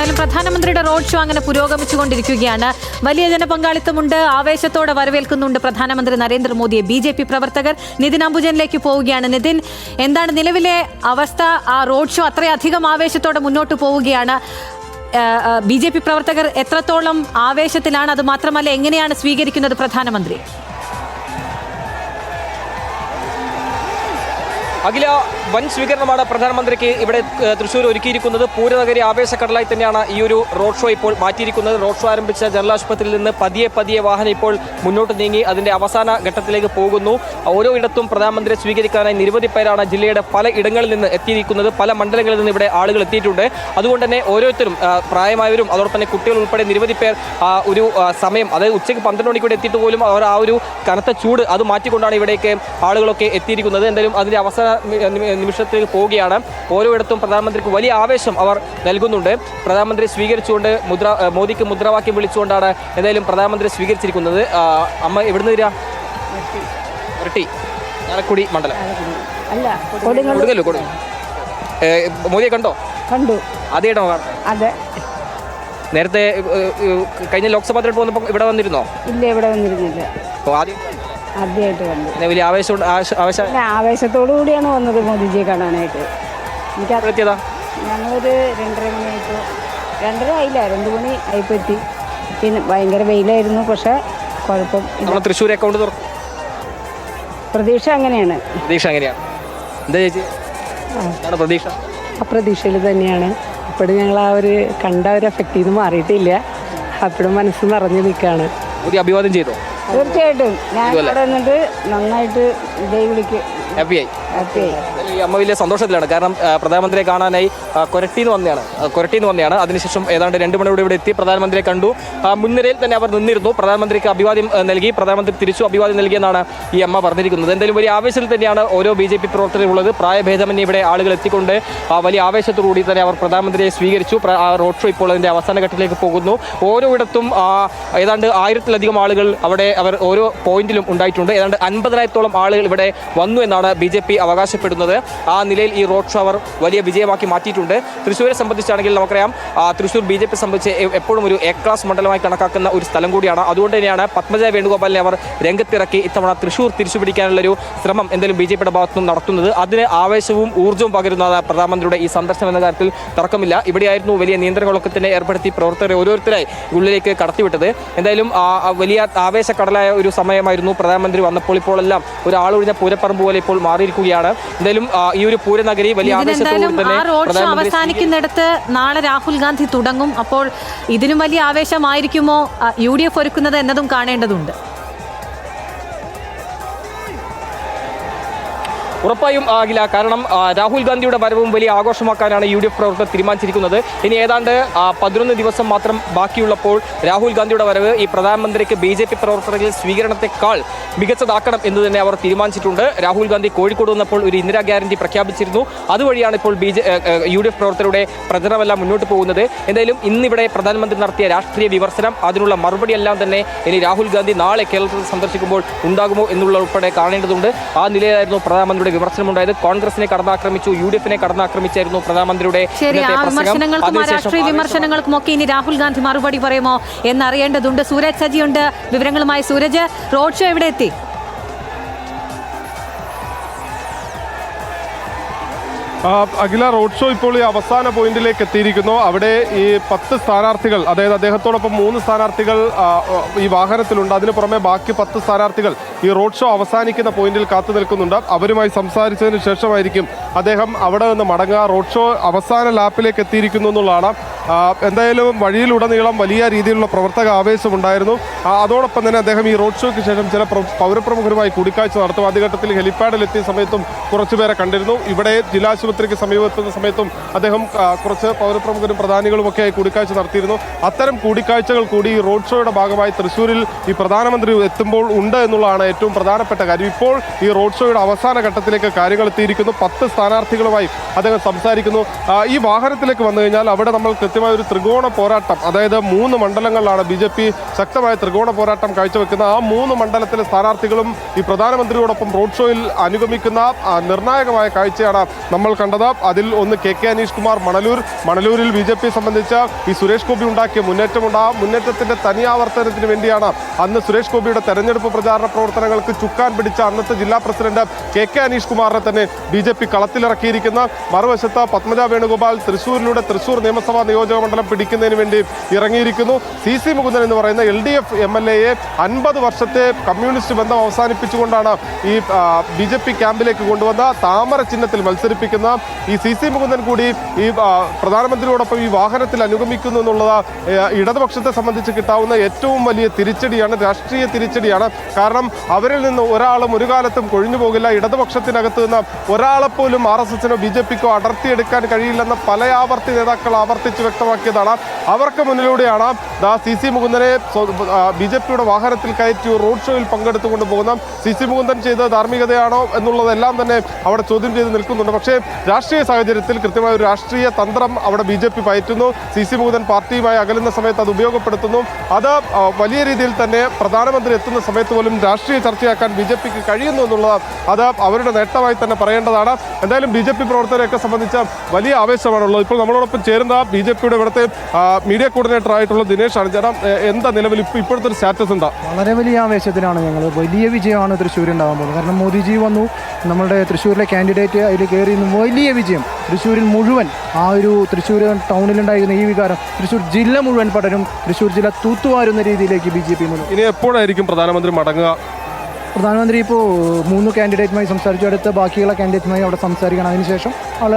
എന്തായാലും പ്രധാനമന്ത്രിയുടെ road show അങ്ങനെ പുരോഗമിച്ചുകൊണ്ടിരിക്കുകയാണ്. വലിയ ജനപങ്കാളിത്തമുണ്ട്, ആവേശത്തോടെ വരവേൽക്കുന്നുണ്ട് പ്രധാനമന്ത്രി നരേന്ദ്രമോദിയെ BJP പ്രവർത്തകർ. നിതിൻ അംബുജനിലേക്ക് പോവുകയാണ്. നിതിൻ, എന്താണ് നിലവിലെ അവസ്ഥ? ആ റോഡ് ഷോ അത്രയധികം ആവേശത്തോടെ മുന്നോട്ട് പോവുകയാണ്. BJP പ്രവർത്തകർ എത്രത്തോളം ആവേശത്തിലാണ്? അത് മാത്രമല്ല, എങ്ങനെയാണ് സ്വീകരിക്കുന്നത് പ്രധാനമന്ത്രി? അഖില, വൻ സ്വീകരണമാണ് പ്രധാനമന്ത്രിക്ക് ഇവിടെ തൃശ്ശൂർ ഒരുക്കിയിരിക്കുന്നത്. പൂരനഗരി ആവേശക്കടലായി തന്നെയാണ് ഈ ഒരു റോഡ് ഷോ ഇപ്പോൾ മാറ്റിയിരിക്കുന്നത്. റോഡ് ഷോ ആരംഭിച്ച ജനറൽ ആശുപത്രിയിൽ നിന്ന് പതിയെ വാഹനം ഇപ്പോൾ മുന്നോട്ട് നീങ്ങി അതിന്റെ അവസാന ഘട്ടത്തിലേക്ക് പോകുന്നു. ഓരോ ഇടത്തും പ്രധാനമന്ത്രിയെ സ്വീകരിക്കാനായി നിരവധി പേരാണ് ജില്ലയുടെ പല ഇടങ്ങളിൽ നിന്ന് എത്തിയിരിക്കുന്നത്. പല മണ്ഡലങ്ങളിൽ നിന്ന് ഇവിടെ ആളുകൾ എത്തിയിട്ടുണ്ട്. അതുകൊണ്ട് തന്നെ ഓരോരുത്തരും, പ്രായമായവരും അതോടൊപ്പം തന്നെ കുട്ടികൾ ഉൾപ്പെടെ നിരവധി പേർ ഒരു സമയം, അതായത് ഉച്ചയ്ക്ക് 12 മണിക്ക് ഇവിടെ എത്തിയിട്ട് പോലും അവർ ആ ഒരു കനത്ത ചൂട് അത് മാറ്റിക്കൊണ്ടാണ് ഇവിടേക്ക് ആളുകളൊക്കെ എത്തിയിരിക്കുന്നത്. എന്തായാലും അതിന്റെ അവസാന നിമിഷത്തിൽ പോവുകയാണ്. ഓരോയിടത്തും പ്രധാനമന്ത്രിക്ക് വലിയ ആവേശം അവർ നൽകുന്നുണ്ട്. പ്രധാനമന്ത്രി സ്വീകരിച്ചുകൊണ്ട് മോദിക്ക് മുദ്രാവാക്യം വിളിച്ചുകൊണ്ടാണ് എന്തായാലും പ്രധാനമന്ത്രി സ്വീകരിച്ചിരിക്കുന്നത്. അമ്മ എവിടുന്ന് വരിക? ഇരട്ടി ചാലക്കുടി മണ്ഡലം. മോദിയെ കണ്ടോ? കണ്ടു. ആദ്യമായിട്ടാണ്? അതെ. നേരത്തെ കഴിഞ്ഞ ലോക്സഭാ തെരഞ്ഞെടുപ്പ് വന്നപ്പോൾ ഇവിടെ വന്നിരുന്നോ? ഇല്ല, ഇവിടെ വന്നിരുന്നില്ല. അപ്പോൾ ആദ്യമായിട്ട് വന്നു. വലിയ ആവേശത്തോടു കൂടിയാണ് വന്നത് മോദിജിയെ കാണാനായിട്ട്. എനിക്കറിയതാ ഞങ്ങളൊരു 2:30 മണിയായപ്പോൾ, 2:30 ആയില്ല, 2 മണി ആയിപ്പറ്റി. പിന്നെ ഭയങ്കര വെയിലായിരുന്നു, പക്ഷെ കുഴപ്പം. തൃശ്ശൂർ അക്കൗണ്ട് തുറക്കും. പ്രതീക്ഷ അങ്ങനെയാണ്. എന്താ ചേച്ചി പ്രതീക്ഷ? അപ്രതീക്ഷയിൽ തന്നെയാണ്. അപ്പോഴും ഞങ്ങൾ ആ ഒരു കണ്ട ഒരു എഫക്റ്റിൽ നിന്ന് മാറിയിട്ടില്ല. അപ്പോഴും മനസ്സ് നിറഞ്ഞു നിൽക്കുകയാണ്. അഭിവാദ്യം ചെയ്തോ? തീർച്ചയായിട്ടും. ഞാൻ ഇവിടെ വന്നിട്ട് നന്നായിട്ട് ജയ് വിളിക്കും. ഹാപ്പിയായി. അമ്മ വലിയ സന്തോഷത്തിലാണ്. കാരണം പ്രധാനമന്ത്രിയെ കാണാനായി കൊരട്ടിന്ന് വന്നതാണ്. അതിനുശേഷം ഏതാണ്ട് 2 മണിയോടെ ഇവിടെ എത്തി പ്രധാനമന്ത്രിയെ കണ്ടു. മുൻനിരയിൽ തന്നെ അവർ നിന്നിരുന്നു. പ്രധാനമന്ത്രിക്ക് അഭിവാദ്യം നൽകി. പ്രധാനമന്ത്രി തിരിച്ചു അഭിവാദ്യം നൽകിയെന്നാണ് ഈ അമ്മ പറഞ്ഞിരിക്കുന്നത്. എന്തായാലും വലിയ ആവേശത്തിൽ തന്നെയാണ് ഓരോ BJP പ്രവർത്തകരുള്ളത്. പ്രായഭേദമന്യേ ഇവിടെ ആളുകൾ എത്തിക്കൊണ്ട് വലിയ ആവേശത്തോടുകൂടി തന്നെ അവർ പ്രധാനമന്ത്രിയെ സ്വീകരിച്ചു. റോഡ് ഷോ ഇപ്പോൾ അതിൻ്റെ അവസാന ഘട്ടത്തിലേക്ക് പോകുന്നു. ഓരോയിടത്തും ഏതാണ്ട് 1000-ലധികം ആളുകൾ അവിടെ അവർ ഓരോ പോയിന്റിലും ഉണ്ടായിട്ടുണ്ട്. ഏതാണ്ട് 50,000-ഓളം ആളുകൾ ഇവിടെ വന്നു എന്നാണ് BJP അവകാശപ്പെടുന്നത്. ആ നിലയിൽ ഈ റോഡ് ഷോ അവർ വലിയ വിജയമാക്കി മാറ്റിയിട്ടുണ്ട്. തൃശ്ശൂരെ സംബന്ധിച്ചാണെങ്കിൽ നമുക്കറിയാം, തൃശ്ശൂർ BJP സംബന്ധിച്ച് എപ്പോഴും ഒരു A ക്ലാസ് മണ്ഡലമായി കണക്കാക്കുന്ന ഒരു സ്ഥലം കൂടിയാണ്. അതുകൊണ്ട് തന്നെയാണ് പത്മജ വേണുഗോപാലിനെ അവർ രംഗത്തിറക്കി ഇത്തവണ തൃശ്ശൂർ തിരിച്ചുപിടിക്കാനുള്ളൊരു ശ്രമം എന്തായാലും BJPയുടെ ഭാഗത്തുനിന്ന് നടത്തുന്നത്. അതിന് ആവേശവും ഊർജ്ജവും പകരുന്ന പ്രധാനമന്ത്രിയുടെ ഈ സന്ദർശനം എന്ന കാര്യത്തിൽ തർക്കമില്ല. ഇവിടെയായിരുന്നു വലിയ നിയന്ത്രണങ്ങളൊക്കെ തന്നെ ഏർപ്പെടുത്തി പ്രവർത്തകരെ ഓരോരുത്തരായി ഉള്ളിലേക്ക് കടത്തിവിട്ടത്. എന്തായാലും വലിയ ആവേശക്കടലായ ഒരു സമയമായിരുന്നു പ്രധാനമന്ത്രി വന്നപ്പോൾ. ഇപ്പോഴെല്ലാം ഒരു ആളൊഴിഞ്ഞ പൂരപ്പറമ്പ് പോലെ ഇപ്പോൾ മാറിയിരിക്കുകയാണ്. എന്തായാലും ഈ ഒരു പൂരനഗരി വലിയ ആവേശത്തോടെ തന്നെ അവസാനിക്കുന്നിടത്ത് നാളെ രാഹുൽ ഗാന്ധി തുടങ്ങും. അപ്പോൾ ഇതിനും വലിയ ആവേശമായിരിക്കുമോ UDF ഒരുക്കുന്നത് എന്നതും കാണേണ്ടതുണ്ട്. ഉറപ്പായും ആകില്ല. കാരണം രാഹുൽ ഗാന്ധിയുടെ വരവും വലിയ ആഘോഷമാക്കാനാണ് UDF പ്രവർത്തകർ തീരുമാനിച്ചിരിക്കുന്നത്. ഇനി ഏതാണ്ട് 11 ദിവസം മാത്രം ബാക്കിയുള്ളപ്പോൾ രാഹുൽ ഗാന്ധിയുടെ വരവ് ഈ പ്രധാനമന്ത്രിക്ക് BJP പ്രവർത്തകരിൽ സ്വീകരണത്തെക്കാൾ മികച്ചതാക്കണം എന്ന് തന്നെ അവർ തീരുമാനിച്ചിട്ടുണ്ട്. രാഹുൽ ഗാന്ധി കോഴിക്കോട് വന്നപ്പോൾ ഒരു ഇന്ദിരാ ഗ്യാരണ്ടി പ്രഖ്യാപിച്ചിരുന്നു. അതുവഴിയാണ് ഇപ്പോൾ UDF പ്രവർത്തകരുടെ പ്രചരണമെല്ലാം മുന്നോട്ട് പോകുന്നത്. എന്തായാലും ഇന്നിവിടെ പ്രധാനമന്ത്രി നടത്തിയ രാഷ്ട്രീയ വിമർശനം, അതിനുള്ള മറുപടിയെല്ലാം തന്നെ ഇനി രാഹുൽ ഗാന്ധി നാളെ കേരളത്തിൽ സന്ദർശിക്കുമ്പോൾ ഉണ്ടാകുമോ എന്നുള്ള ഉൾപ്പെടെ കാണേണ്ടതുണ്ട്. ആ നിലയിലായിരുന്നു പ്രധാനമന്ത്രിയുടെ വിമർശനമുണ്ടായത്. കോൺഗ്രസിനെ കടന്നാക്രമിച്ചു, UDFനെ കടന്നാക്രമിച്ചായിരുന്നു പ്രധാനമന്ത്രിയുടെ രാഷ്ട്രീയ വിമർശനങ്ങൾക്കുമൊക്കെ ഇനി രാഹുൽ ഗാന്ധി മറുപടി പറയുമോ എന്നറിയേണ്ടതുണ്ട്. സൂരജ് സജിയുണ്ട് വിവരങ്ങളുമായി. സൂരജ്, റോഡ് ഷോ എവിടെ എത്തി? അഖില, റോഡ് ഷോ ഇപ്പോൾ ഈ അവസാന പോയിന്റിലേക്ക് എത്തിയിരിക്കുന്നു. അവിടെ ഈ 10 സ്ഥാനാർത്ഥികൾ, അതായത് അദ്ദേഹത്തോടൊപ്പം 3 സ്ഥാനാർത്ഥികൾ ഈ വാഹനത്തിലുണ്ട്. അതിന് പുറമെ ബാക്കി 10 സ്ഥാനാർത്ഥികൾ ഈ റോഡ് ഷോ അവസാനിക്കുന്ന പോയിന്റിൽ കാത്തു നിൽക്കുന്നുണ്ട്. അവരുമായി സംസാരിച്ചതിന് ശേഷമായിരിക്കും അദ്ദേഹം അവിടെ നിന്ന് മടങ്ങുക. റോഡ് ഷോ അവസാന ലാപ്പിലേക്ക് എത്തിയിരിക്കുന്നു എന്നുള്ളതാണ്. എന്തായാലും വഴിയിലുടനീളം വലിയ രീതിയിലുള്ള പ്രവർത്തക ആവേശമുണ്ടായിരുന്നു. അതോടൊപ്പം തന്നെ അദ്ദേഹം ഈ റോഡ് ഷോയ്ക്ക് ശേഷം ചില പൗരപ്രമുഖരുമായി കൂടിക്കാഴ്ച നടത്തും. ആദ്യഘട്ടത്തിൽ ഹെലിപ്പാഡിൽ എത്തിയ സമയത്തും കുറച്ചുപേരെ കണ്ടിരുന്നു. ഇവിടെ ജില്ലാശുപത്രിക്ക് സമീപത്തുന്ന സമയത്തും അദ്ദേഹം കുറച്ച് പൗരപ്രമുഖരും പ്രധാനികളും ഒക്കെയായി കൂടിക്കാഴ്ച നടത്തിയിരുന്നു. അത്തരം കൂടിക്കാഴ്ചകൾ കൂടി ഈ റോഡ് ഷോയുടെ ഭാഗമായി തൃശ്ശൂരിൽ ഈ പ്രധാനമന്ത്രി എത്തുമ്പോൾ ഉണ്ട് എന്നുള്ളതാണ് ഏറ്റവും പ്രധാനപ്പെട്ട കാര്യം. ഇപ്പോൾ ഈ റോഡ് ഷോയുടെ അവസാന ഘട്ടത്തിലേക്ക് കാര്യങ്ങൾ എത്തിയിരിക്കുന്നു. 10 സ്ഥാനാർത്ഥികളുമായി അദ്ദേഹം സംസാരിക്കുന്നു. ഈ വാഹനത്തിലേക്ക് വന്നു കഴിഞ്ഞാൽ അവിടെ നമ്മൾ കൃത്യമായ ഒരു ത്രികോണ പോരാട്ടം, അതായത് 3 മണ്ഡലങ്ങളിലാണ് BJP ശക്തമായ ത്രികോണ പോരാട്ടം കാഴ്ചവെക്കുന്നത്. ആ 3 മണ്ഡലത്തിലെ സ്ഥാനാർത്ഥികളും ഈ പ്രധാനമന്ത്രിയോടൊപ്പം റോഡ് ഷോയിൽ അനുഗമിക്കുന്ന നിർണായകമായ കാഴ്ചയാണ് നമ്മൾ കണ്ടത്. അതിൽ ഒന്ന് KK അനീഷ് കുമാർ മണലൂരിൽ BJP സംബന്ധിച്ച് ഈ സുരേഷ് ഗോപി ഉണ്ടാക്കിയ മുന്നേറ്റമുണ്ട്. ആ മുന്നേറ്റത്തിന്റെ തനിയാവർത്തനത്തിന് വേണ്ടിയാണ് അന്ന് സുരേഷ് ഗോപിയുടെ തെരഞ്ഞെടുപ്പ് പ്രചാരണ പ്രവർത്തനങ്ങൾക്ക് ചുക്കാൻ പിടിച്ച അന്നത്തെ ജില്ലാ പ്രസിഡന്റ് KK അനീഷ് കുമാറിനെ തന്നെ BJP കളത്തിലിറക്കിയിരിക്കുന്ന. മറുവശത്ത് പത്മജ വേണുഗോപാൽ തൃശ്ശൂരിലൂടെ തൃശ്ശൂർ നിയമസഭാ നിയോജക മണ്ഡലം പിടിക്കുന്നതിന് വേണ്ടി ഇറങ്ങിയിരിക്കുന്നു. CC മുകുന്ദൻ എന്ന് പറയുന്ന LDF MLA 50 വർഷത്തെ കമ്മ്യൂണിസ്റ്റ് ബന്ധം അവസാനിപ്പിച്ചുകൊണ്ടാണ് ഈ BJP ക്യാമ്പിലേക്ക് കൊണ്ടുവന്ന താമര ചിഹ്നത്തിൽ മത്സരിപ്പിക്കുന്ന ഈ CC മുകുന്ദൻ കൂടി ഈ പ്രധാനമന്ത്രിയോടൊപ്പം ഈ വാഹനത്തിൽ അനുഗമിക്കുന്നു എന്നുള്ളത് ഇടതുപക്ഷത്തെ സംബന്ധിച്ച് കിട്ടാവുന്ന ഏറ്റവും വലിയ തിരിച്ചടിയാണ്, രാഷ്ട്രീയ തിരിച്ചടിയാണ്. കാരണം അവരിൽ നിന്ന് ഒരാളും ഒരു കാലത്തും കൊഴിഞ്ഞു പോകില്ല. ഇടതുപക്ഷത്തിനകത്ത് നിന്ന് ഒരാളെപ്പോലും RSSനോ BJPക്കോ അടർത്തിയെടുക്കാൻ കഴിയില്ലെന്ന് പല നേതാക്കൾ ആവർത്തിച്ച് വ്യക്തമാക്കിയതാണ്. അവർക്ക് മുന്നിലൂടെയാണ് CC മുകുന്ദനെ BJPയുടെ വാഹനത്തിൽ കയറ്റി റോഡ് ഷോയിൽ പങ്കെടുത്തുകൊണ്ട് പോകുന്ന. CC മുകുന്ദൻ ചെയ്ത ധാർമ്മികതയാണോ എന്നുള്ളതെല്ലാം തന്നെ അവിടെ ചോദ്യം ചെയ്ത് നിൽക്കുന്നുണ്ട്. പക്ഷേ രാഷ്ട്രീയ സാഹചര്യത്തിൽ കൃത്യമായ ഒരു രാഷ്ട്രീയ തന്ത്രം അവിടെ BJP പയറ്റുന്നു. CC മുകുന്ദൻ പാർട്ടിയുമായി അകലുന്ന സമയത്ത് അത് ഉപയോഗപ്പെടുത്തുന്നു. അത് വലിയ രീതിയിൽ തന്നെ പ്രധാനമന്ത്രി എത്തുന്ന സമയത്ത് പോലും രാഷ്ട്രീയ ചർച്ചയാക്കാൻ BJPക്ക് കഴിയുന്നു എന്നുള്ളത് അത് അവരുടെ നേട്ടമായി തന്നെ പറയേണ്ടതാണ്. എന്തായാലും BJP പ്രവർത്തകരെയൊക്കെ സംബന്ധിച്ച് വലിയ ആവേശമാണുള്ളത്. ഇപ്പോൾ നമ്മളോടൊപ്പം ചേരുന്ന BJPയുടെ ഇവിടുത്തെ മീഡിയ കോർഡിനേറ്റർ ആയിട്ടുള്ള ദിനേശാണ്. ചേട്ടാ, എന്താ നിലവിൽ ഇപ്പോഴത്തെ ഒരു സ്റ്റാറ്റസ് എന്താ? വളരെ വലിയ ആവേശത്തിലാണ് ഞങ്ങൾ. വലിയ വിജയമാണ് തൃശ്ശൂർ ഉണ്ടാകാൻ പോകുന്നത്. കാരണം മോദിജി വന്നു, നമ്മുടെ തൃശ്ശൂരിലെ കാൻഡിഡേറ്റ് അതിൽ കയറി വലിയ വിജയം. തൃശ്ശൂരിൽ മുഴുവൻ ആ ഒരു തൃശ്ശൂർ ടൗണിലുണ്ടായിരുന്ന ഈ വികാരം തൃശ്ശൂർ ജില്ല മുഴുവൻ പടരും. തൃശ്ശൂർ ജില്ല തൂത്തുവാരുന്ന രീതിയിലേക്ക് BJP മുന്നോട്ട്. ഇനി എപ്പോഴായിരിക്കും പ്രധാനമന്ത്രി മടങ്ങുക? പ്രധാനമന്ത്രി ഇപ്പോൾ 3 കാൻഡിഡേറ്റുമായി സംസാരിച്ചു. അടുത്ത ബാക്കിയുള്ള കാൻഡിഡേറ്റുമായി അവിടെ സംസാരിക്കണം. അതിനുശേഷം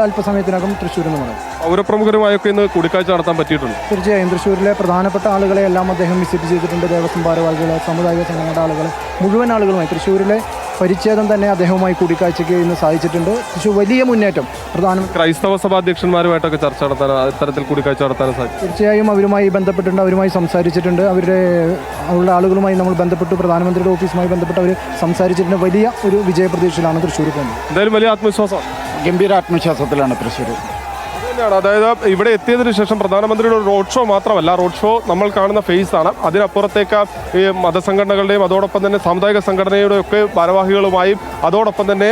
അല്പസമയത്തിനകം തൃശ്ശൂരിൽ നിന്ന് മടങ്ങും. പൗരപ്രമുഖരുമായൊക്കെ ഇന്ന് കൂടിക്കാഴ്ച നടത്താൻ പറ്റിയിട്ടുണ്ട്. തീർച്ചയായും തൃശ്ശൂരിലെ പ്രധാനപ്പെട്ട ആളുകളെ എല്ലാം അദ്ദേഹം വിസിറ്റ് ചെയ്തിട്ടുണ്ട്. ദേവസ്വം ഭാരവാഹികളെ, സാമുദായിക സംഘടനയുടെ ആളുകളെ, മുഴുവൻ ആളുകളുമായി തൃശ്ശൂരിലെ പരിച്ഛേദം തന്നെ അദ്ദേഹവുമായി കൂടിക്കാഴ്ചയ്ക്ക് ഇന്ന് സാധിച്ചിട്ടുണ്ട്. തൃശ്ശൂർ വലിയ മുന്നേറ്റം. പ്രധാനമന്ത്രി ക്രൈസ്തവ സഭാധ്യക്ഷന്മാരുമായിട്ടൊക്കെ ചർച്ച നടത്താൻ, ഇത്തരത്തിൽ കൂടിക്കാഴ്ച നടത്താൻ സാധിക്കും. തീർച്ചയായും അവരുമായി ബന്ധപ്പെട്ടിട്ടുണ്ട്, അവരുമായി സംസാരിച്ചിട്ടുണ്ട്. അവരുടെ ആളുകളുമായി നമ്മൾ ബന്ധപ്പെട്ടു, പ്രധാനമന്ത്രിയുടെ ഓഫീസുമായി ബന്ധപ്പെട്ട് അവർ സംസാരിച്ചിട്ടുണ്ട്. വലിയ ഒരു വിജയപ്രതീക്ഷയിലാണ് തൃശ്ശൂർ പോകുന്നത്. എന്തായാലും വലിയ ആത്മവിശ്വാസം, ഗംഭീര ആത്മവിശ്വാസത്തിലാണ് തൃശ്ശൂർ. അതായത് ഇവിടെ എത്തിയതിനു ശേഷം പ്രധാനമന്ത്രിയുടെ റോഡ് ഷോ മാത്രമല്ല, റോഡ് ഷോ നമ്മൾ കാണുന്ന ഫേസാണ്. അതിനപ്പുറത്തേക്ക് ഈ മതസംഘടനകളുടെയും അതോടൊപ്പം തന്നെ സാമുദായിക സംഘടനയുടെ ഒക്കെ ഭാരവാഹികളുമായും അതോടൊപ്പം തന്നെ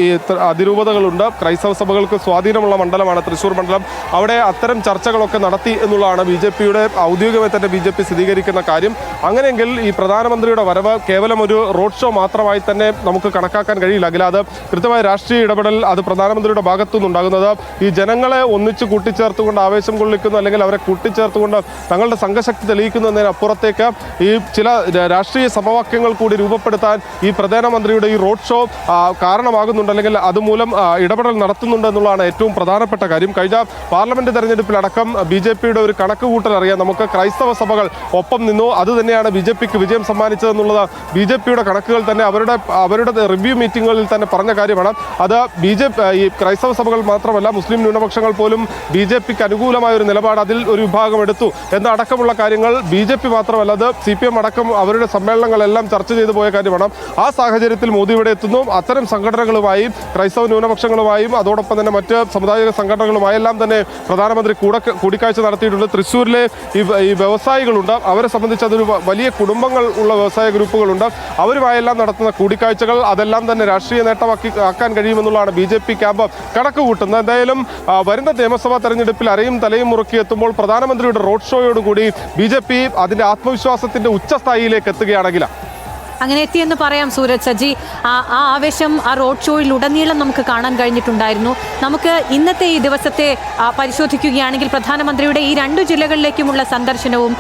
ഈ അതിരൂപതകളുണ്ട്. ക്രൈസ്തവ സഭകൾക്ക് സ്വാധീനമുള്ള മണ്ഡലമാണ് തൃശ്ശൂർ മണ്ഡലം. അവിടെ അത്തരം ചർച്ചകളൊക്കെ നടത്തി എന്നുള്ളതാണ് BJPയുടെ ഔദ്യോഗികമായി തന്നെ BJP സ്ഥിരീകരിക്കുന്ന കാര്യം. അങ്ങനെയെങ്കിൽ ഈ പ്രധാനമന്ത്രിയുടെ വരവ് കേവലം ഒരു റോഡ് ഷോ മാത്രമായി തന്നെ നമുക്ക് കണക്കാക്കാൻ കഴിയില്ല. അത് കൃത്യമായ രാഷ്ട്രീയ ഇടപെടൽ അത് പ്രധാനമന്ത്രിയുടെ ഭാഗത്തുനിന്നുണ്ടാകുന്നത് ഈ ജനങ്ങളെ ഒന്നിച്ച് കൂട്ടിച്ചേർത്തുകൊണ്ട് ആവേശം കൊള്ളിക്കുന്നു, അല്ലെങ്കിൽ അവരെ കൂട്ടിച്ചേർത്തുകൊണ്ട് തങ്ങളുടെ സംഘശക്തി തെളിയിക്കുന്നു എന്നതിനപ്പുറത്തേക്ക് ഈ ചില രാഷ്ട്രീയ സമവാക്യങ്ങൾ കൂടി രൂപപ്പെടുത്താൻ ഈ പ്രധാനമന്ത്രിയുടെ ഈ റോഡ് ഷോ കാരണമാകുന്നുണ്ട്, അല്ലെങ്കിൽ അതുമൂലം ഇടപെടൽ നടത്തുന്നുണ്ട് എന്നുള്ളതാണ് ഏറ്റവും പ്രധാനപ്പെട്ട കാര്യം. കഴിഞ്ഞ പാർലമെന്റ് തെരഞ്ഞെടുപ്പിലടക്കം BJPയുടെ ഒരു കണക്ക് കൂട്ടൽ അറിയാം നമുക്ക്. ക്രൈസ്തവ സഭകൾ ഒപ്പം നിന്നു, അത് തന്നെയാണ് BJPക്ക് വിജയം സമ്മാനിച്ചതെന്നുള്ളത് BJPയുടെ കണക്കുകൾ തന്നെ അവരുടെ റിവ്യൂ മീറ്റിങ്ങുകളിൽ തന്നെ പറഞ്ഞ കാര്യമാണ്. അത് ഈ ക്രൈസ്തവ സഭകൾ മാത്രമല്ല, മുസ്ലിം ന്യൂനപക്ഷങ്ങൾ പോലും BJPക്ക് അനുകൂലമായ ഒരു നിലപാട് അതിൽ ഒരു വിഭാഗം എടുത്തു എന്നടക്കമുള്ള കാര്യങ്ങൾ BJP മാത്രമല്ല, അത് CPM അടക്കം അവരുടെ സമ്മേളനങ്ങളെല്ലാം ചർച്ച ചെയ്തു പോയ കാര്യമാണ്. ആ സാഹചര്യത്തിൽ മോദി ഇവിടെ എത്തുന്നു. അത്തരം സംഘടനകളുമായും ക്രൈസ്തവ ന്യൂനപക്ഷങ്ങളുമായും അതോടൊപ്പം തന്നെ മറ്റ് സമുദായിക സംഘടനകളുമായെല്ലാം തന്നെ പ്രധാനമന്ത്രി കൂടിക്കാഴ്ച നടത്തിയിട്ടുണ്ട്. തൃശ്ശൂരിലെ ഈ വ്യവസായികളുണ്ട്, അവരെ സംബന്ധിച്ച് അതൊരു വലിയ കുടുംബങ്ങൾ ഉള്ള വ്യവസായ ഗ്രൂപ്പുകളുണ്ട്. അവരുമായെല്ലാം നടത്തുന്ന കൂടിക്കാഴ്ചകൾ അതെല്ലാം തന്നെ രാഷ്ട്രീയ നേട്ടമാക്കാൻ കഴിയുമെന്നുള്ളതാണ് BJP ക്യാമ്പ് കണക്ക് കൂട്ടുന്നത്. എന്തായാലും വരുന്ന നിയമസഭാ തെരഞ്ഞെടുപ്പിൽ അരയും തലയും മുറുക്കി എത്തുമ്പോൾ പ്രധാനമന്ത്രിയുടെ റോഡ് ഷോയോടുകൂടി BJP അതിന്റെ ആത്മവിശ്വാസത്തിന്റെ ഉച്ചസ്ഥായിയിലേക്ക് എത്തുകയാണെങ്കിൽ അങ്ങനെ എത്തിയെന്ന് പറയാം സൂരജ് സജി. ആ ആവേശം ആ റോഡ് ഷോയിൽ ഉടനീളം നമുക്ക് കാണാൻ കഴിഞ്ഞിട്ടുണ്ടായിരുന്നു. നമുക്ക് ഇന്നത്തെ ഈ ദിവസത്തെ പരിശോധിക്കുകയാണെങ്കിൽ പ്രധാനമന്ത്രിയുടെ ഈ 2 ജില്ലകളിലേക്കുമുള്ള സന്ദർശനവും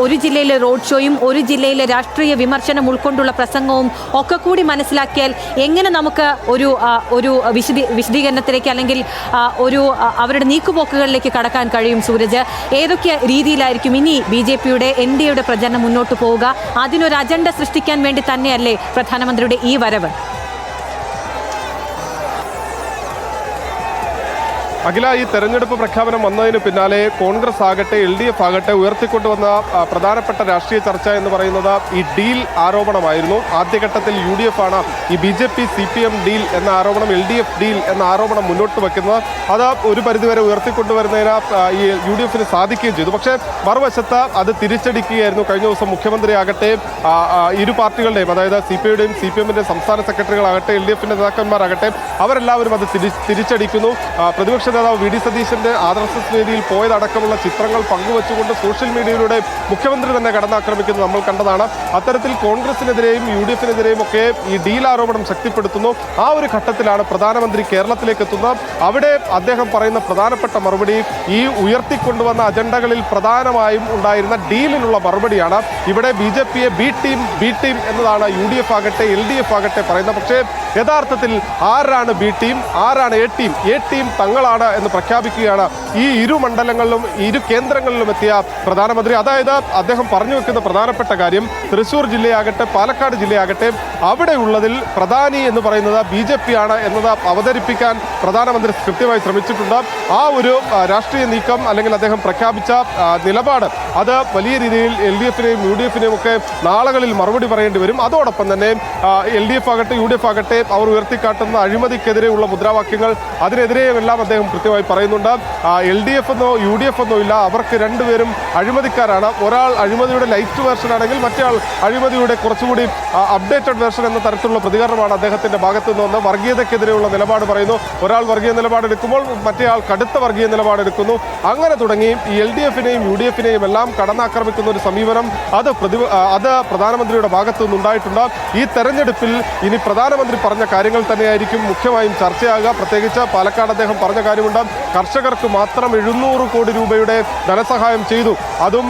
ഒരു ജില്ലയിലെ റോഡ് ഷോയും ഒരു ജില്ലയിലെ രാഷ്ട്രീയ വിമർശനം ഉൾക്കൊണ്ടുള്ള പ്രസംഗവും ഒക്കെ കൂടി മനസ്സിലാക്കിയാൽ എങ്ങനെ നമുക്ക് ഒരു വിശദീകരണത്തിലേക്ക് അല്ലെങ്കിൽ അവരുടെ നീക്കുപോക്കുകളിലേക്ക് കടക്കാൻ കഴിയും സൂരജ്? ഏതൊക്കെ രീതിയിലായിരിക്കും ഇനി BJPയുടെ NDAയുടെ പ്രചരണം മുന്നോട്ട് പോവുക? അതിനൊരു അജണ്ട സൃഷ്ടിക്കാൻ വേണ്ടി തന്നെയല്ലേ പ്രധാനമന്ത്രിയുടെ ഈ വരവ്? അഖില, ഈ തെരഞ്ഞെടുപ്പ് പ്രഖ്യാപനം വന്നതിന് പിന്നാലെ കോൺഗ്രസ് ആകട്ടെ LDF ആകട്ടെ ഉയർത്തിക്കൊണ്ടുവന്ന പ്രധാനപ്പെട്ട രാഷ്ട്രീയ ചർച്ച എന്ന് പറയുന്നത് ഈ ഡീൽ ആരോപണമായിരുന്നു. ആദ്യഘട്ടത്തിൽ UDF ആണ് ഈ BJP CPM ഡീൽ എന്ന ആരോപണം, LDF ഡീൽ എന്ന ആരോപണം മുന്നോട്ട് വയ്ക്കുന്നത്. അത് ഒരു പരിധിവരെ ഉയർത്തിക്കൊണ്ടുവരുന്നതിന് ഈ UDFന് സാധിക്കുകയും ചെയ്തു. പക്ഷേ മറുവശത്ത് അത് തിരിച്ചടിക്കുകയായിരുന്നു. കഴിഞ്ഞ ദിവസം മുഖ്യമന്ത്രിയാകട്ടെ ഇരു പാർട്ടികളുടെയും, അതായത് CPIയുടെയും CPMന്റെയും സംസ്ഥാന സെക്രട്ടറികളാകട്ടെ LDFന്റെ നേതാക്കന്മാരാകട്ടെ അവരെല്ലാവരും അത് തിരിച്ചടിക്കുന്നു. പ്രതിപക്ഷ നേതാവ് VD സതീശന്റെ RSS വേദിയിൽ പോയതടക്കമുള്ള ചിത്രങ്ങൾ പങ്കുവച്ചുകൊണ്ട് സോഷ്യൽ മീഡിയയിലൂടെ മുഖ്യമന്ത്രി തന്നെ കടന്നാക്രമിക്കുന്നത് നമ്മൾ കണ്ടതാണ്. അത്തരത്തിൽ കോൺഗ്രസിനെതിരെയും UDFനെതിരെയും ഒക്കെ ഈ ഡീൽ ആരോപണം ശക്തിപ്പെടുത്തുന്നു. ആ ഒരു ഘട്ടത്തിലാണ് പ്രധാനമന്ത്രി കേരളത്തിലേക്ക് എത്തുന്നത്. അവിടെ അദ്ദേഹം പറയുന്ന പ്രധാനപ്പെട്ട മറുപടി ഈ ഉയർത്തിക്കൊണ്ടുവന്ന അജണ്ടകളിൽ പ്രധാനമായും ഉണ്ടായിരുന്ന ഡീലിനുള്ള മറുപടിയാണ്. ഇവിടെ BJPയെ ബി ടീം എന്നതാണ് UDF ആകട്ടെ LDF ആകട്ടെ പറയുന്നത്. പക്ഷേ യഥാർത്ഥത്തിൽ ആരാണ് ബി ടീം, ആരാണ് എ ടീം തങ്ങളാണ് എന്ന് പ്രഖ്യാപിക്കുകയാണ് ഈ ഇരു മണ്ഡലങ്ങളിലും ഇരു കേന്ദ്രങ്ങളിലും എത്തിയ പ്രധാനമന്ത്രി. അതായത് അദ്ദേഹം പറഞ്ഞു വെക്കുന്ന പ്രധാനപ്പെട്ട കാര്യം, തൃശ്ശൂർ ജില്ലയാകട്ടെ പാലക്കാട് ജില്ലയാകട്ടെ അവിടെയുള്ളതിൽ പ്രധാനി എന്ന് പറയുന്നത് BJP ആണ് എന്നത് അവതരിപ്പിക്കാൻ പ്രധാനമന്ത്രി കൃത്യമായി ശ്രമിച്ചിട്ടുണ്ട്. ആ ഒരു രാഷ്ട്രീയ നീക്കം അല്ലെങ്കിൽ അദ്ദേഹം പ്രഖ്യാപിച്ച നിലപാട് അത് വലിയ രീതിയിൽ LDFനെയും UDFനെയും ഒക്കെ നാളുകളിൽ മറുപടി പറയേണ്ടി വരും. അതോടൊപ്പം തന്നെ LDF ആകട്ടെ UDF ആകട്ടെ അവർ ഉയർത്തിക്കാട്ടുന്ന അഴിമതിക്കെതിരെയുള്ള മുദ്രാവാക്യങ്ങൾ, അതിനെതിരെയും എല്ലാം അദ്ദേഹം കൃത്യമായി പറയുന്നുണ്ട്. LDF എന്നോ UDF എന്നോ ഇല്ല, അവർക്ക് രണ്ടുപേരും അഴിമതിക്കാരാണ്. ഒരാൾ അഴിമതിയുടെ ലൈറ്റ് വേർഷൻ ആണെങ്കിൽ മറ്റേയാൾ അഴിമതിയുടെ കുറച്ചുകൂടി അപ്ഡേറ്റഡ് വേർഷൻ എന്ന തരത്തിലുള്ള പ്രതികരണമാണ് അദ്ദേഹത്തിന്റെ ഭാഗത്തു നിന്ന്. വർഗീയതയ്ക്കെതിരെയുള്ള നിലപാട് പറയുന്നു. ഒരാൾ വർഗീയ നിലപാടെടുക്കുമ്പോൾ മറ്റേയാൾ കടുത്ത വർഗീയ നിലപാടെടുക്കുന്നു. അങ്ങനെ തുടങ്ങി ഈ LDFനെയും UDFനെയും എല്ലാം കടന്നാക്രമിക്കുന്ന ഒരു സമീപനം അത് പ്രധാനമന്ത്രിയുടെ ഭാഗത്തു നിന്നുണ്ടായിട്ടുണ്ട്. ഈ തെരഞ്ഞെടുപ്പിൽ ഇനി പ്രധാനമന്ത്രി പറഞ്ഞ കാര്യങ്ങൾ തന്നെയായിരിക്കും മുഖ്യമായും ചർച്ചയാകുക. പ്രത്യേകിച്ച് പാലക്കാട് അദ്ദേഹം പറഞ്ഞ കാര്യമുണ്ട്, കർഷകർക്ക് മാത്രം 700 കോടി രൂപയുടെ ധനസഹായം ചെയ്തു. അതും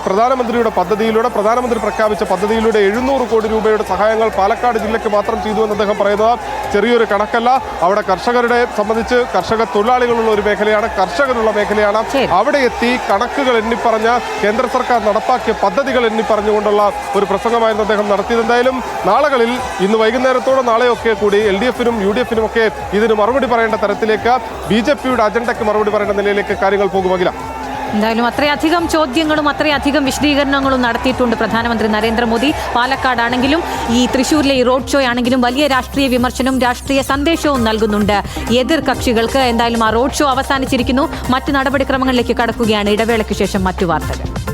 പ്രധാനമന്ത്രിയുടെ പദ്ധതിയിലൂടെ, പ്രധാനമന്ത്രി പ്രഖ്യാപിച്ച പദ്ധതിയിലൂടെ 700 കോടി രൂപയുടെ സഹായങ്ങൾ പാലക്കാട് ജില്ലയ്ക്ക് മാത്രം ചെയ്തു എന്ന് അദ്ദേഹം പറയുന്നത് ചെറിയൊരു കണക്കല്ല. അവിടെ കർഷകരുടെ സംബന്ധിച്ച് കർഷക തൊഴിലാളികളുള്ള ഒരു മേഖലയാണ്, കർഷകരുള്ള മേഖലയാണ്. അവിടെ എത്തി കണക്കുകൾ എണ്ണിപ്പറഞ്ഞ് കേന്ദ്ര സർക്കാർ നടപ്പാക്കിയ പദ്ധതികൾ എണ്ണിപ്പറഞ്ഞുകൊണ്ടുള്ള ഒരു പ്രസംഗമായിരുന്നു അദ്ദേഹം നടത്തിയത്. എന്തായാലും നാളുകളിൽ ഇന്ന് വൈകുന്നേരത്തോടെ നാളെയൊക്കെ കൂടി LDFനും UDFനും ഒക്കെ ഇതിന് മറുപടി പറയേണ്ട തരത്തിലേക്ക്, BJPയുടെ അജണ്ടയ്ക്ക് മറുപടി പറയേണ്ട നിലയിലേക്ക് കാര്യങ്ങൾ പോകുമെങ്കില. എന്തായാലും അത്രയധികം ചോദ്യങ്ങളും അത്രയധികം വിശദീകരണങ്ങളും നടത്തിയിട്ടുണ്ട് പ്രധാനമന്ത്രി നരേന്ദ്രമോദി. പാലക്കാടാണെങ്കിലും ഈ തൃശ്ശൂരിലെ ഈ റോഡ് ഷോ ആണെങ്കിലും വലിയ രാഷ്ട്രീയ വിമർശനവും രാഷ്ട്രീയ സന്ദേശവും നൽകുന്നുണ്ട് എതിർ കക്ഷികൾക്ക്. എന്തായാലും ആ റോഡ് ഷോ അവസാനിച്ചിരിക്കുന്നു. മറ്റ് നടപടിക്രമങ്ങളിലേക്ക് കടക്കുകയാണ്. ഇടവേളയ്ക്ക് ശേഷം മറ്റു വാർത്തകൾ.